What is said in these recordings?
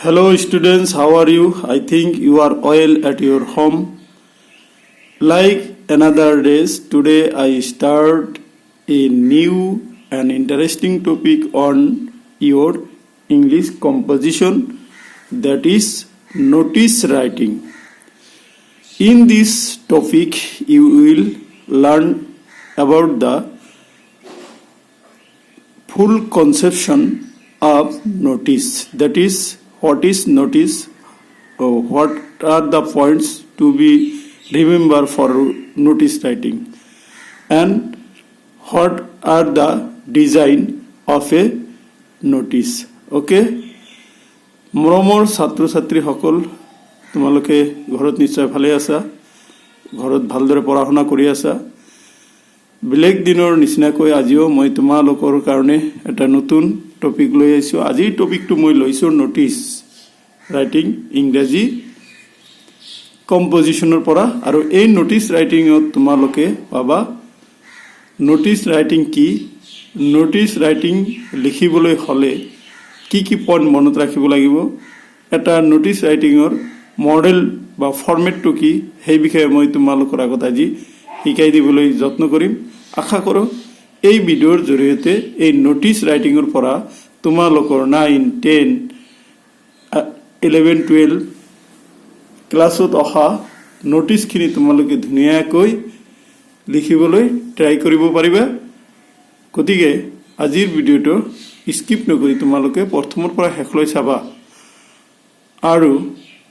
Hello students, how are you? I think you are well at your home. Like another days, today I start a new and interesting topic on your English composition, that is notice writing. In this topic, you will learn about the full conception of notice, that is what is notice, what are the points to be remembered for notice writing, and what are the design of a notice. Okay, মৰমৰ ছাত্ৰ ছাত্ৰীসকল, তোমালোকে ঘৰত নিশ্চয় ভালে আছা, ঘৰত ভালদৰে পঢ়া শুনা কৰি আছা। বেলেগ দিনৰ নিচিনাকৈ আজিও মই তোমালোকৰ কাৰণে এটা নতুন টপিক লৈ আহিছোঁ। আজিৰ টপিকটো মই লৈছোঁ নোটিছ ৰাইটিং, ইংৰাজী কম্পজিশ্যনৰ পৰা। আৰু এই নোটিছ ৰাইটিঙত তোমালোকে পাবা নোটিছ ৰাইটিং কি, নোটিছ ৰাইটিং লিখিবলৈ হ'লে কি কি পইণ্ট মনত ৰাখিব লাগিব, এটা নোটিছ ৰাইটিঙৰ মডেল বা ফৰ্মেটটো কি, সেই বিষয়ে মই তোমালোকৰ আগত আজি শিকাই দিবলৈ যত্ন কৰিম। আশা কৰোঁ এই ভিডিঅ'ৰ জৰিয়তে এই নোটিছ ৰাইটিঙৰ পৰা তোমালোকৰ 9, 10, 11, 12 ক্লাছত অহা নোটিছখিনি তোমালোকে ধুনীয়াকৈ লিখিবলৈ ট্ৰাই কৰিব পাৰিবা। গতিকে আজিৰ ভিডিঅ'টো স্কিপ নকৰি তোমালোকে প্ৰথমৰ পৰা শেষলৈ চাবা। আৰু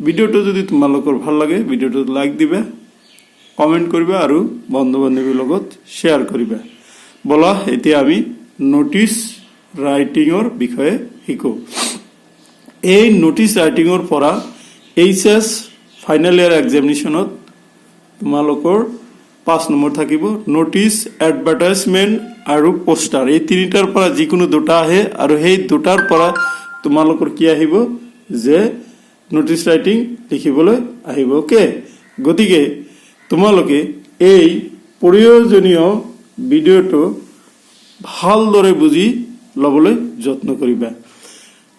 ভিডিঅ'টো যদি তোমালোকৰ ভাল লাগে, ভিডিঅ'টোত লাইক দিবা, কমেণ্ট কৰিবা আৰু বন্ধু বান্ধৱীৰ লগত শ্বেয়াৰ কৰিবা। বলা এতিয়া আমি নোটিছ ৰাইটিঙৰ বিষয়ে শিকোঁ। এই নোটিছ ৰাইটিঙৰ পৰা HS ফাইনেল ইয়াৰ এক্সামিনেশ্যনত তোমালোকৰ 5 নম্বৰ থাকিব। নোটিছ, এডভাৰটাইজমেণ্ট আৰু পোষ্টাৰ, এই তিনিটাৰ পৰা যিকোনো দুটা আহে, আৰু সেই দুটাৰ পৰা তোমালোকৰ কি আহিব যে নোটিছ ৰাইটিং লিখিবলৈ আহিব। অ'কে, গতিকে তোমালোকে এই প্ৰয়োজনীয় ভিডিঅ'টো ভালদৰে বুজি ল'বলৈ যত্ন কৰিবা।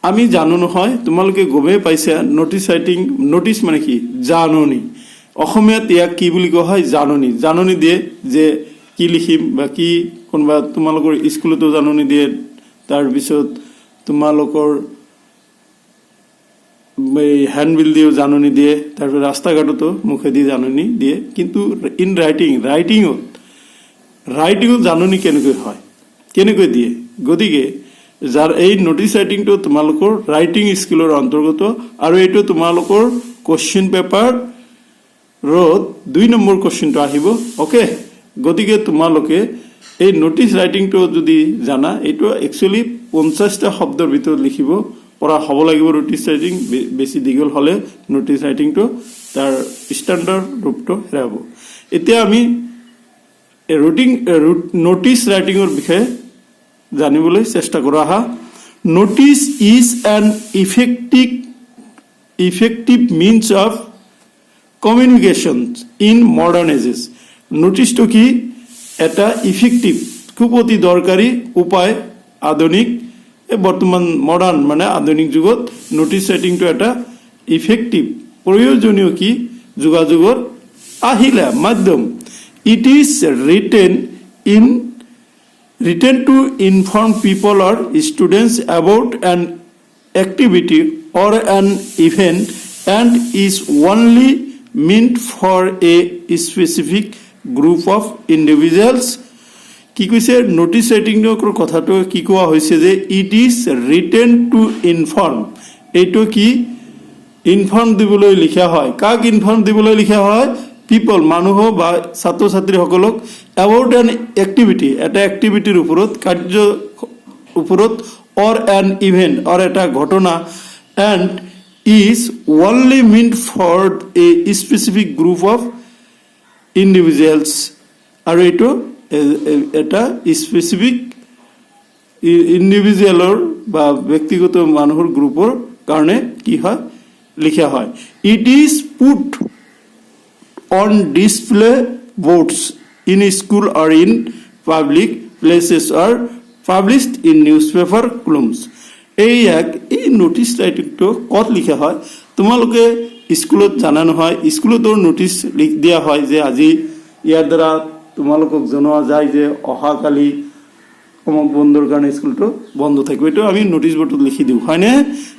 আমি জানো নহয়, তোমালোকে গমেই পাইছা নোটিছ ৰাইটিং, নোটিছ মানে কি, জাননী। অসমীয়াত ইয়াক কি বুলি কোৱা হয়, জাননী। জাননী দিয়ে যে কি লিখিম বা কি, কোনোবা তোমালোকৰ স্কুলতো জাননী দিয়ে, তাৰপিছত তোমালোকৰ হেণ্ডবিল দিও জাননী দিয়ে, তাৰপিছত ৰাস্তা ঘাটতো মুখেদি জাননী দিয়ে। কিন্তু ইন ৰাইটিঙত জাননী কেনেকৈ হয়, কেনেকৈ দিয়ে। গতিকে যাৰ এই নোটিছ ৰাইটিংটো তোমালোকৰ ৰাইটিং স্কিলৰ অন্তৰ্গত, আৰু এইটো তোমালোকৰ কুৱেশ্যন পেপাৰত 2 নম্বৰ কুৱেশ্যনটো আহিব। অ'কে, গতিকে তোমালোকে এই নোটিছ ৰাইটিংটো যদি জানা, এইটো একচুৱেলি 50টা শব্দৰ ভিতৰত লিখিব পৰা হ'ব লাগিব নোটিছ ৰাইটিং। বেছি দীঘল হ'লে নোটিছ ৰাইটিংটো তাৰ ষ্টেণ্ডাৰ্ড ৰূপটো হেৰাব। এতিয়া আমি নোটিছ ৰাইটিঙৰ বিষয়ে জানিবলৈ চেষ্টা কৰা। আহা, notice is an effective means of communication in modern ages. নোটিছটো কি, এটা ইফেক্টিভ, খুব অতি দৰকাৰী উপায় আধুনিক, বৰ্তমান মডাৰ্ণ মানে আধুনিক যুগত নোটিছ ৰাইটিংটো এটা ইফেক্টিভ, প্ৰয়োজনীয় কি, যোগাযোগৰ আহিলা মাধ্যম। It is written to inform people or students about an activity or an event and is only meant for a specific group of individuals. কি কৈছে, নোটিছ ৰাইটিঙৰ কথাটো কি কোৱা হৈছে যে it is written to inform. এইটো কি, ইনফৰ্ম দিবলৈ লিখা হয়। কাক ইনফৰ্ম দিবলৈ লিখা হয়, পিপল, মানুহ বা ছাত্ৰ ছাত্ৰীসকলক, এবাউট এন এক্টিভিটি, এটা এক্টিভিটিৰ ওপৰত, কাৰ্যৰ ওপৰত, অৰ এন ইভেণ্ট, অৰ এটা ঘটনা, and is only meant for a specific group of individuals. আৰু এইটো এটা স্পেচিফিক ইণ্ডিভিজুৱেলৰ বা ব্যক্তিগত মানুহৰ গ্ৰুপৰ কাৰণে কি হয়, লিখা হয়। It is put on display boards in school or in public places or published in newspaper columns. এই নোটিছ ৰাইটিংটো ক'ত লিখা হয় তোমালোকে স্কুলত জানা নহয় স্কুলতো নোটিছ দিয়া হয় যে আজি ইয়াৰ দ্বাৰা তোমালোকক জনোৱা যায় যে অহাকালি অমুক বন্ধৰ কাৰণে স্কুলটো বন্ধ থাকিব এইটো আমি নোটিছ বৰ্ডত লিখি দিওঁ হয়নে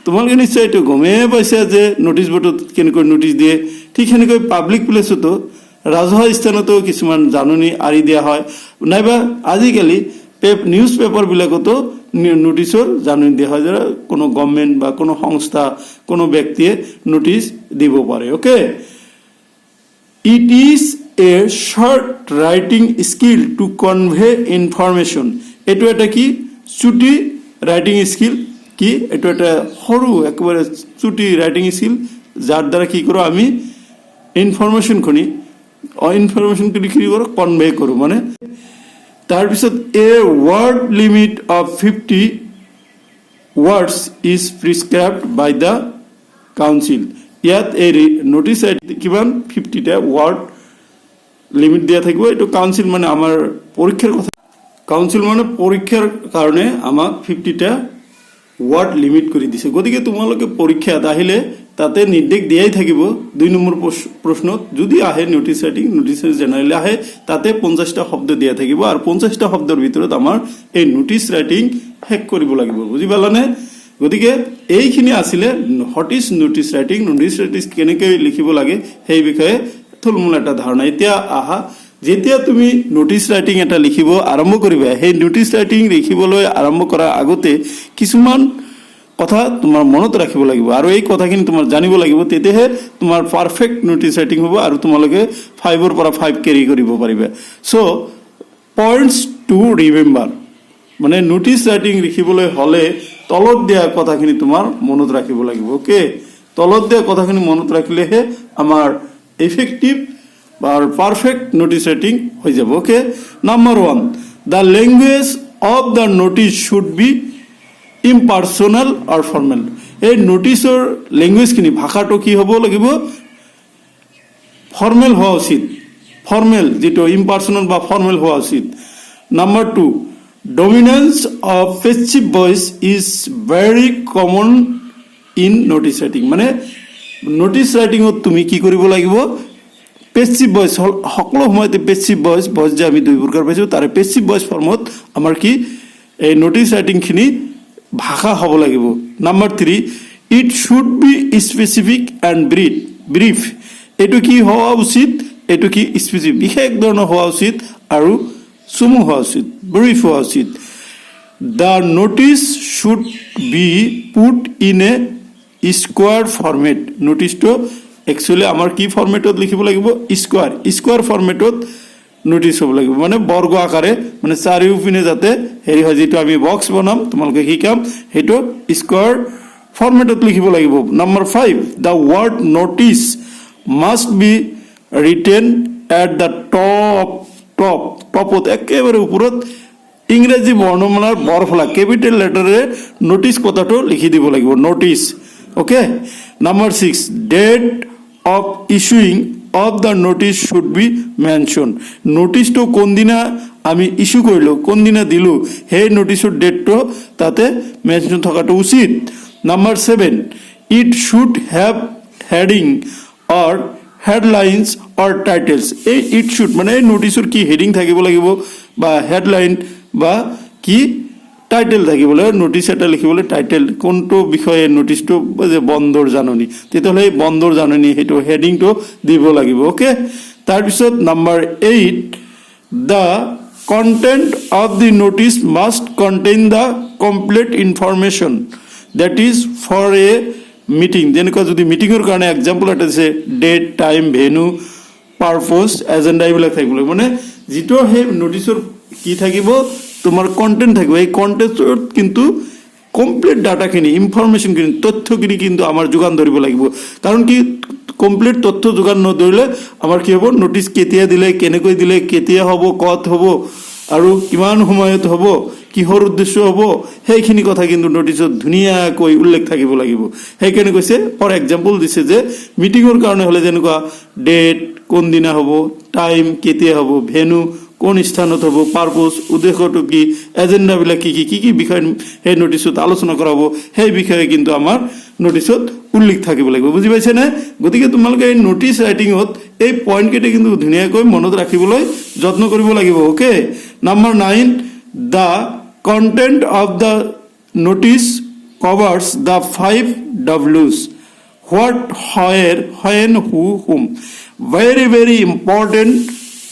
তোমালোকে নিশ্চয় এইটো গমেই পাইছা যে নোটিছ বৰ্ডত কেনেকৈ নোটিছ দিয়ে ঠিক সেনেকৈ পাব্লিক প্লেচতো ৰাজহুৱা স্থানতো কিছুমান জাননী আঁৰি দিয়া হয় নাইবা আজিকালি নিউজ পেপাৰবিলাকতো নোটিছৰ জাননী দিয়া হয় যে কোনো গভৰ্ণমেণ্ট বা কোনো সংস্থা কোনো ব্যক্তিয়ে নোটিছ দিব পাৰে okay it is a short writing skill to convey information এইটো এটা কি চুটি ৰাইটিং স্কিল কি এইটো এটা সৰু একেবাৰে চুটি ৰাইটিং স্কিল যাৰ দ্বাৰা কি কৰোঁ আমি ইনফৰমেশ্যনখিনি কি কৰোঁ কনভে কৰোঁ মানে তাৰপিছত a word limit of 50 words is prescribed by the council ইয়াত এই নোটিছ কিমান 50টা ৱাৰ্ড লিমিট দিয়া থাকিব এইটো কাউন্সিল মানে আমাৰ পৰীক্ষাৰ কথা কাউন্সিল মানে পৰীক্ষাৰ কাৰণে আমাক 50টা ৱাৰ্ড লিমিট কৰি দিছে গতিকে তোমালোকে পৰীক্ষাত আহিলে তাতে নিৰ্দেশ দিয়াই থাকিব 2 নম্বৰ প্ৰশ্নত যদি আহে নোটিছ ৰাইটিং নোটিছ জেনাৰেলি আহে তাতে 50টা শব্দ দিয়া থাকিব আৰু 50টা শব্দৰ ভিতৰত আমাৰ এই নোটিছ ৰাইটিং শেষ কৰিব লাগিব বুজি পালানে গতিকে এইখিনি আছিলে হোৱাট ইজ নোটিছ ৰাইটিং কেনেকৈ লিখিব লাগে সেই বিষয়ে থুলমূল এটা ধাৰণা এতিয়া আহা যেতিয়া তুমি নোটিছ ৰাইটিং এটা লিখিব আৰম্ভ কৰিবা সেই নোটিছ ৰাইটিং লিখিবলৈ আৰম্ভ কৰাৰ আগতে কিছুমান কথা তোমাৰ মনত ৰাখিব লাগিব আৰু এই কথাখিনি তোমাৰ জানিব লাগিব তেতিয়াহে তোমাৰ পাৰফেক্ট নোটিছ ৰাইটিং হ'ব আৰু তোমালোকে 5 পৰা 5 কেৰি কৰিব পাৰিবা সো পইণ্টছ টু ৰিমেম্বাৰ মানে নোটিছ ৰাইটিং লিখিবলৈ হ'লে তলত দিয়া কথাখিনি তোমাৰ মনত ৰাখিব লাগিব ওকে তলত দিয়া কথাখিনি মনত ৰাখিলেহে আমাৰ ইফেক্টিভ বা পাৰফেক্ট নোটিছ ৰাইটিং হৈ যাব okay number 1 the language of the notice should be impersonal or formal এই নোটিছৰ লেংগুৱেজখিনি ভাষাটো কি হ'ব লাগিব ফৰ্মেল হোৱা উচিত ফৰ্মেল যেটো ইম্পাৰ্চনেল বা ফৰ্মেল হোৱা উচিত number 2 dominance of passive voice is very common in notice writing মানে নোটিছ ৰাইটিঙত তুমি কি কৰিব লাগিব পেছিভ ভইচ সকলো সময়তে পেছিভ ভইচ যে আমি 2 প্ৰকাৰ পাইছোঁ তাৰে পেছিভ ভইচ ফৰ্মত আমাৰ কি এই নোটিছ ৰাইটিংখিনি ভাষা হ'ব লাগিব number 3 it should be specific and brief এইটো কি হোৱা উচিত এইটো কি স্পেচিফিক বিশেষ ধৰণৰ হোৱা উচিত আৰু চুমু হোৱা উচিত ব্ৰিফ হোৱা উচিত the notice should be put in a square format নোটিছটো একচুৱেলি আমাৰ কি ফৰ্মেটত লিখিব লাগিব স্কোৱাৰ ফৰ্মেটত নোটিছ হ'ব লাগিব মানে বৰ্গ আকাৰে মানে চাৰিওপিনে যাতে হেৰি হয় যেটো আমি বক্স বনাম তোমালোকে শিকাম হেটো স্কোৱাৰ ফৰ্মেটত লিখিব লাগিব number 5 the word notice must be written at the টপত একেবাৰে ওপৰত ইংৰাজী বৰ্ণমালাৰ বৰফলা কেপিটেল লেটাৰে নোটিছ কথাটো লিখি দিব লাগিব notice okay number 6 date of issuing of the notice should be mentioned notice to kondina ami issue korilo kondina dilu hey notice or date to tate mention thakato uchit number 7 it should have heading or headlines or titles it should mane notice or ki heading thakibo lagibo ba headline ba ki title থাকিবলৈ notice এটা লিখিবলৈ title কোনটো বিষয়ে নোটিছটো যে বন্দৰ জাননী তেতিয়াহ'লে বন্দৰ জাননী সেইটো হেডিংটো দিব লাগিব ওকে তাৰপিছত number 8 the content of the notice must contain the complete information that is for a meeting যেনেকুৱা যদি মিটিঙৰ কাৰণে এক্সাম্পল এটা দিছে date time venue purpose agenda এইবিলাক থাকিব লাগিব মানে যিটো সেই নোটিছৰ কি থাকিব তোমার কন্টেন্ট থাকবে এই কন্টেন্টত কিন্তু কমপ্লিট ডাটাখিনি ইনফরমেশনখিনি তথ্যখিনি কিন্তু আমার যোগান ধরিব লাগিব কারণ কি কমপ্লিট তথ্য যোগান নধৰিলে আমাৰ কি হ'ব নোটিছ কেতিয়া দিলে কেনেকৈ দিলে কেতিয়া হ'ব কত হ'ব আৰু কিমান সময়ত হ'ব কিহৰ উদ্দেশ্য হ'ব সেইখিনি কথা কিন্তু নোটিছত ধুনীয়াকৈ উল্লেখ থাকিব লাগিব সেইকাৰণে কৈছে ফৰ এক্সাম্পল দিছে যে মিটিঙৰ কাৰণে হলে যেনেকুৱা ডেট কোন দিনা হ'ব টাইম কেতিয়া হ'ব ভেনু কোন স্থানত হ'ব, পাৰপ'জ উদ্দেশ্যটো কি, এজেণ্ডাবিলাক কি বিষয় সেই নোটিছত আলোচনা কৰাব, সেই বিষয়ে কিন্তু আমাৰ নোটিছত উল্লেখ থাকিব লাগিব। বুজি পাইছেনে? গতিকে তোমালোকে এই নোটিছ ৰাইটিঙত এই পইণ্টকেইটা কিন্তু ধুনীয়াকৈ মনত ৰাখিবলৈ যত্ন কৰিব লাগিব। Okay, number 9, the content of the notice কভাৰ্ছ the 5 W's: what, where, when, who, whom. very important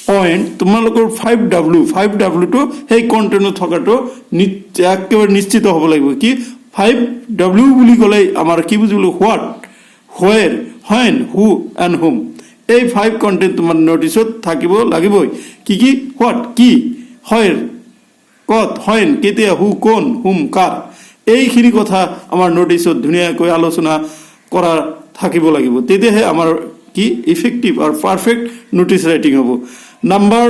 point. তোমালোকৰ 5W টো সেই কণ্টেণ্টত থকাটো একেবাৰে নিশ্চিত হ'ব লাগিব। কি 5W বুলি ক'লে আমাৰ কি বুজিবলৈ, what, হোৱেৰ, when, who and whom, এই 5 কণ্টেণ্ট তোমাৰ নোটিছত থাকিব লাগিবই। কি হোৱাট কি, where ক'ত, when কেতিয়া, who কোন, whom কাৰ, এইখিনি কথা আমাৰ নোটিছত ধুনীয়াকৈ আলোচনা কৰা থাকিব লাগিব। তেতিয়াহে আমাৰ কি ইফেক্টিভ আৰু পাৰফেক্ট নোটিছ ৰাইটিং হ'ব। Number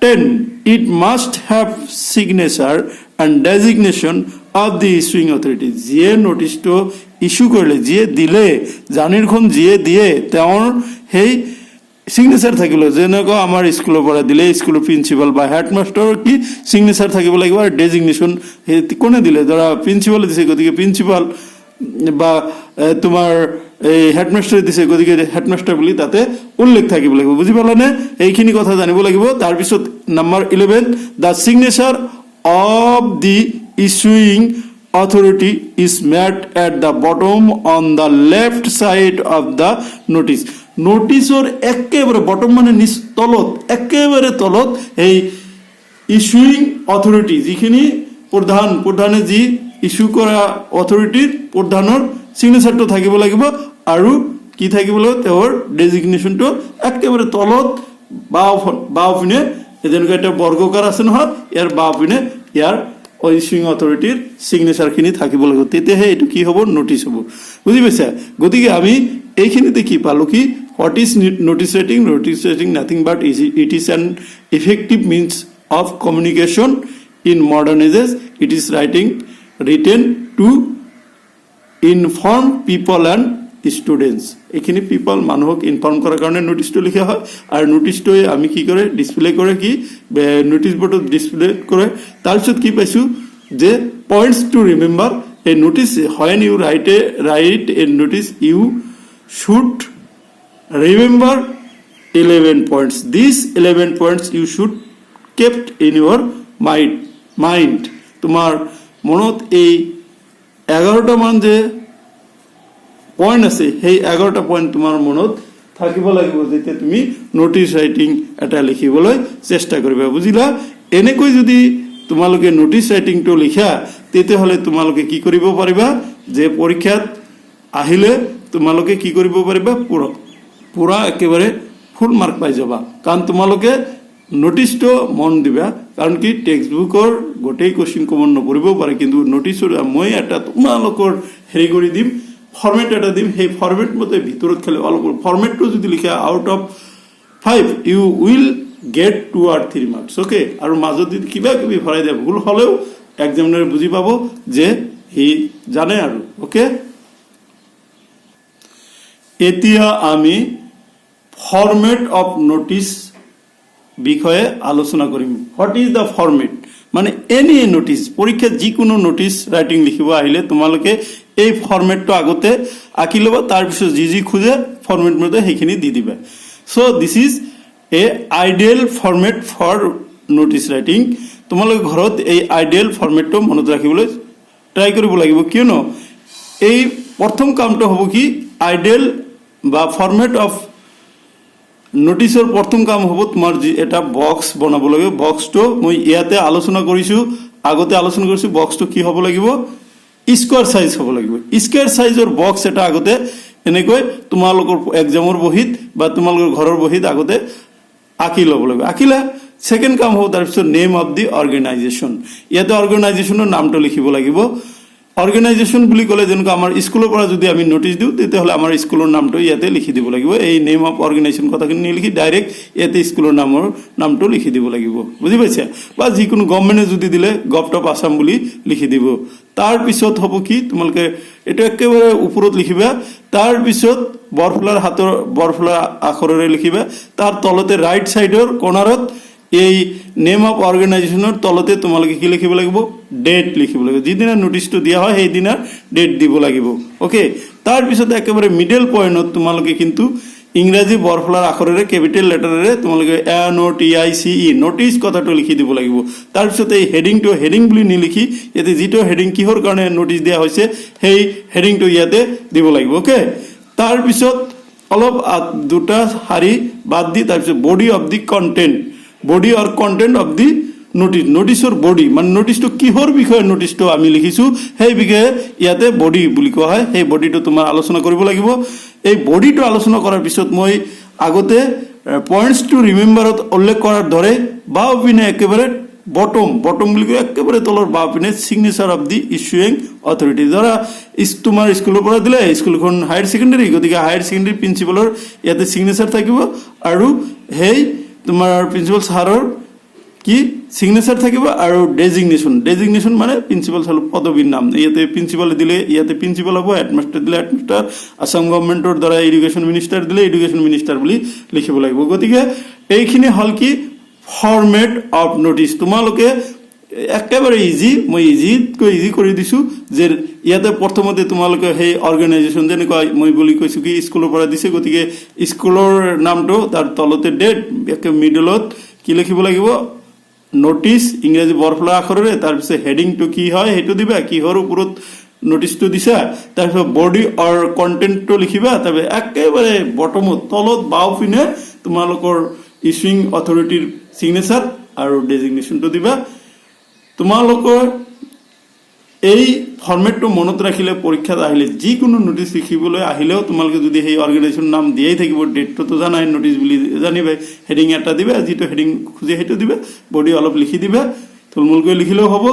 10, it must have signature and designation of the issuing authority. যিয়ে নোটিছটো ইছ্যু কৰিলে, যিয়ে দিলে, জামিনখন যিয়ে দিয়ে, তেওঁৰ সেই চিগনেচাৰ থাকিব। যেনেকুৱা আমাৰ স্কুলৰ পৰা দিলে, স্কুলৰ প্ৰিন্সিপাল বা হেডমাষ্টাৰৰ কি চিগনেচাৰ থাকিব লাগিব, আৰু ডেজিগনেশ্যন সেই কোনে দিলে, ধৰা প্ৰিন্সিপালে দিছে, গতিকে প্ৰিন্সিপাল, বা তোমাৰ এই হেডমাষ্টাৰে দিছে, গতিকে হেডমাষ্টাৰ বুলি তাতে উল্লেখ থাকিব লাগিব। বুজি পালানে? এইখিনি কথা জানিব লাগিব। তাৰপিছত number 11, the signature of the issuing authority is made at the bottom on the left side of the notice. নোটিছৰ একেবাৰে বটম মানে তলত, একেবাৰে তলত এই ইছুইং অথৰিটি, যিখিনি প্ৰধানে যি ইছ্যু কৰা অথৰিটিৰ প্ৰধানৰ চিগনেচাৰটো থাকিব লাগিব, আৰু কি থাকিব লাগিব, তেওঁৰ ডেজিগনেশ্যনটো একেবাৰে তলত বাওঁপিনে, যেনেকৈ এটা বৰ্গকাৰ আছে নহয়, ইয়াৰ বাওঁপিনে ইয়াৰ ইছুইং অথৰিটিৰ চিগনেচাৰখিনি থাকিব লাগিব। তেতিয়াহে এইটো কি হ'ব, নোটিছ হ'ব। বুজি পাইছা? গতিকে আমি এইখিনিতে কি পালোঁ, কি what is notice writing? Notice writing nothing but it is an effective means of communication in modern ages. It is written to inform people and students. এইখিনি পিপল, মানুহক ইনফৰ্ম কৰাৰ কাৰণে নোটিছটো লিখা হয়, আৰু নোটিছটোৱে আমি কি কৰে, ডিছপ্লে কৰে, কি নোটিছ বৰ্ডত ডিছপ্লে কৰে। তাৰপিছত কি পাইছোঁ, যে points two remember A notice, when you write a notice you should remember 11 points. These 11 points you should kept in your mind. তোমাৰ মনত এই 11টা মান যে পইণ্ট আছে, সেই 11টা পইণ্ট তোমাৰ মনত থাকিব লাগিব, যেতিয়া তুমি নোটিছ ৰাইটিং এটা লিখিবলৈ চেষ্টা কৰিবা। বুজিলা? এনেকৈ যদি তোমালোকে নোটিছ ৰাইটিংটো লিখা, তেতিয়াহ'লে তোমালোকে কি কৰিব পাৰিবা, যে পৰীক্ষাত আহিলে তোমালোকে কি কৰিব পাৰিবা, পুৰা একেবাৰে ফুল মাৰ্ক পাই যাবা। কাৰণ তোমালোকে নোটিছটো মন দিবা, কাৰণ কি টেক্সট বুকৰ গোটেই কুৱেশ্যন কমন নপৰিবও পাৰে, কিন্তু নোটিছৰ মই এটা তোমালোকৰ হেৰি কৰি দিম, ফৰ্মেট এটা দিম, সেই ফৰ্মেট মতে ভিতৰত খালি অলপ ফৰ্মেটটো যদি লিখা out of 5 you will get 2 or 3 marks. Okay, আৰু মাজত যদি কিবা কিবি ভৰাই দিয়া, ভুল হ'লেও এক্সামিনাৰে বুজি পাব যে সি জানে আৰু। অ'কে, এতিয়া আমি ফৰ্মেট অফ নোটিছ বিষয়ে আলোচনা কৰিম। What is the format? মানে এনি নোটিছ, পৰীক্ষাত যিকোনো নোটিছ ৰাইটিং লিখিব আহিলে তোমালোকে এই ফৰ্মেটটো আগতে আঁকি ল'বা, তাৰপিছত যি খোজে ফৰ্মেট মতে সেইখিনি দি দিবা। So' this is a ideal format for notice writing. তোমালোকে ঘৰত এই আইডিয়েল ফৰ্মেটটো মনত ৰাখিবলৈ ট্ৰাই কৰিব লাগিব, কিয়নো এই প্ৰথম কামটো হ'ব কি, আইডিয়েল বা ফৰ্মেট অফ নোটিছৰ প্ৰথম কাম হ'ব তোমাৰ যি এটা বক্স বনাব লাগিব। বক্সটো মই ইয়াতে আলোচনা কৰিছোঁ, আগতে আলোচনা কৰিছোঁ, বক্সটো কি হ'ব লাগিব, স্কোৱাৰ চাইজ হ'ব লাগিব। স্কোৱাৰ চাইজৰ বক্স এটা আগতে এনেকৈ তোমালোকৰ এক্সামৰ বহীত বা তোমালোকৰ ঘৰৰ বহীত আগতে আঁকি ল'ব লাগিব। আঁকিলা, ছেকেণ্ড কাম হ'ব তাৰপিছত নেম অফ দি অৰ্গেনাইজেশ্যন। ইয়াতে অৰ্গেনাইজেশ্যনৰ নামটো লিখিব লাগিব। অৰ্গেনাইজেশ্যন বুলি ক'লে যেনেকৈ আমাৰ স্কুলৰ পৰা যদি আমি নোটিছ দিওঁ, তেতিয়াহ'লে আমাৰ স্কুলৰ নামটো ইয়াতে লিখি দিব লাগিব। এই নেম অফ অৰ্গেনাইজেশ্যন কথাখিনি নিলিখি ডাইৰেক্ট ইয়াতে স্কুলৰ নামটো লিখি দিব লাগিব। বুজি পাইছা? বা যিকোনো গভৰ্ণমেণ্টে যদি দিলে গভট অফ আছাম বুলি লিখি দিব। তাৰপিছত হ'ব কি, তোমালোকে এইটো একেবাৰে ওপৰত লিখিবা, তাৰপিছত বৰফুলাৰ আখৰেৰে লিখিবা, তাৰ তলতে ৰাইট চাইডৰ কৰ্ণাৰত এই নেম অফ অৰ্গেনাইজেশ্যনৰ তলতে তোমালোকে কি লিখিব লাগিব ডেট লিখিব লাগিব যিদিনা নোটিছটো দিয়া হয় সেই দিনা ডেট দিব লাগিব ওকে তাৰ পিছত একেবাৰে মিডল পয়েন্টত তোমালোকে কিন্তু ইংৰাজী বৰফলাৰ আখৰেৰে ক্যাপিটেল লেটাৰেৰে তোমালোকে NOTICE নোটিছ কথাটো লিখি দিব লাগিব তাৰ পিছত এই হেডিংটো হেডিং বুলি নিলিখি ইয়াতে যিটো হেডিং কিহৰ কাৰণে নোটিছ দিয়া হৈছে সেই হেডিংটো ইয়াতে দিব লাগিব ওকে তাৰ পিছত অলপ দুটা শাৰী বাদ দি তাৰ পিছত body of the content body or content of the notice নোটিছৰ বডি মানে নোটিছটো কিহৰ বিষয়ে নোটিছটো আমি লিখিছো সেই বিষয়ে ইয়াতে বডি বুলি কোৱা হয় সেই বডিটো তোমাৰ আলোচনা কৰিব লাগিব এই বডিটো আলোচনা কৰাৰ পিছত মই আগতে পয়েন্টস টু ৰিমেম্বাৰত উল্লেখ কৰাৰ দৰে বাও পিনে একেবাৰে বটম বুলি কয় একেবাৰে তলৰ বাও পিনে signature of the issuing authority ধৰা তোমাৰ স্কুলৰ পৰা দিলে স্কুলখন হায়াৰ সেকেন্ডাৰী গতিকে হায়াৰ সেকেন্ডাৰী প্ৰিন্সিপালৰ ইয়াতে সিগনেচাৰ থাকিব আৰু সেই তোমাৰ প্ৰিন্সিপাল ছাৰৰ কি সিগনেচাৰ থাকিব আৰু ডেজিগনেশ্যন মানে প্ৰিন্সিপাল ছাৰৰ পদবীৰ নাম ইয়াতে প্ৰিন্সিপাল দিলে ইয়াতে প্ৰিন্সিপাল হ'ব হেডমাষ্টাৰ দিলে হেডমাষ্টাৰ আসাম গভৰ্ণমেণ্টৰ দ্বাৰা এডুকেশ্যন মিনিষ্টাৰ দিলে এডুকেশ্যন মিনিষ্টাৰ বুলি লিখিব লাগিব গতিকে এইখিনি হল কি ফৰমেট অফ নোটিছ তোমালোকে একেবাৰে ইজি মই ইজিতকৈ ইজি কৰি দিছো যে ইয়াতে প্ৰথমতে তোমালোকে সেই অৰ্গেনাইজেশ্যন যেনেকুৱা মই বুলি কৈছো কি স্কুলৰ পৰা দিছে গতিকে স্কুলৰ নামটো তাৰ তলতে ডেট একে মিডলত কি লিখিব লাগিব নোটিছ ইংৰাজী বৰফলা আখৰেৰে তাৰ পিছত হেডিংটো কি হয় সেইটো দিবা কিহৰ ওপৰত নোটিছটো দিছা তাৰ পিছত বডি অৰ কন্টেন্টটো লিখিবা তাৰপে একেবাৰে বটমত তলত বাও পিনে তোমালোকৰ ইস্যুইং অথৰিটিৰ সিগনেচাৰ আৰু ডেজিগনেশ্যনটো দিবা তোমালোকৰ এই ফৰমেটটো মনত ৰাখিলে পৰীক্ষাত আহিলে যিকোনো নোটিছ লিখিবলৈ আহিলেও তোমালোকে যদি সেই অৰ্গেনাইজেশ্যন নাম দিয়াই থাকিব ডেটটো জানাই নোটিছ বুলি জানিবা হেডিং এটা দিবা যিটো হেডিং খুজে সেইটো দিবা বডি অলপ লিখি দিবা থুলমূলকৈ লিখিলেও হ'ব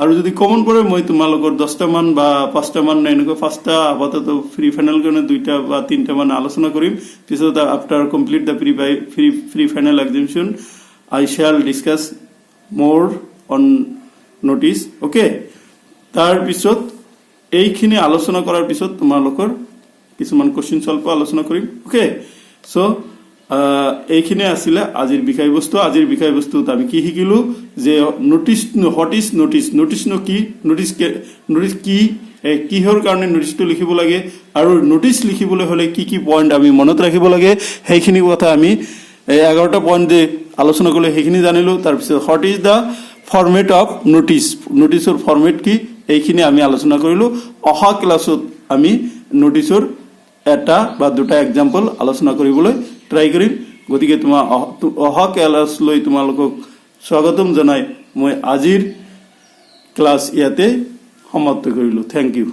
আৰু যদি কমন পৰে মই তোমালোকৰ 10টা মান বা 5টা মান এনেকৈ 5টা আপাতত ফ্ৰী ফাইনেল কাৰণে 2টা বা 3টা মান আলোচনা কৰিম পিছত after complete the free final examination I shall discuss মোৰ অন নোটিছ ওকে তাৰ পিছত এইখিনি আলোচনা কৰাৰ পিছত তোমালোকৰ কিছুমান কোশ্চেন সলভ আলোচনা কৰিম ওকে সো এইখিনি আছিল আজিৰ বিষয়বস্তুত আমি কি শিকিলো যে নোটিছ হোৱাট ইজ নোটিছ কি নোটিছ কি কিহৰ কাৰণে নোটিছটো লিখিব লাগে আৰু নোটিছ লিখিবলৈ হলে কি পইণ্ট আমি মনত ৰাখিব লাগে সেইখিনি কথা আমি 11টা পইণ্ট আলোচনা কৰিলে সেইখিনি জানিলো তাৰ পিছত what is the format of নোটিছৰ ফৰমেট কি এইখিনি আমি আলোচনা কৰিলো অহা ক্লাছত আমি নোটিছৰ এটা বা দুটা এক্সাম্পল আলোচনা কৰিবলৈ ট্ৰাই কৰিম গতিকে তোমাৰ অহা ক্লাছলৈ তোমালোকক স্বাগতম জনাই মই আজিৰ ক্লাছ ইয়াতে সমাপ্ত কৰিলো থ্যাংক ইউ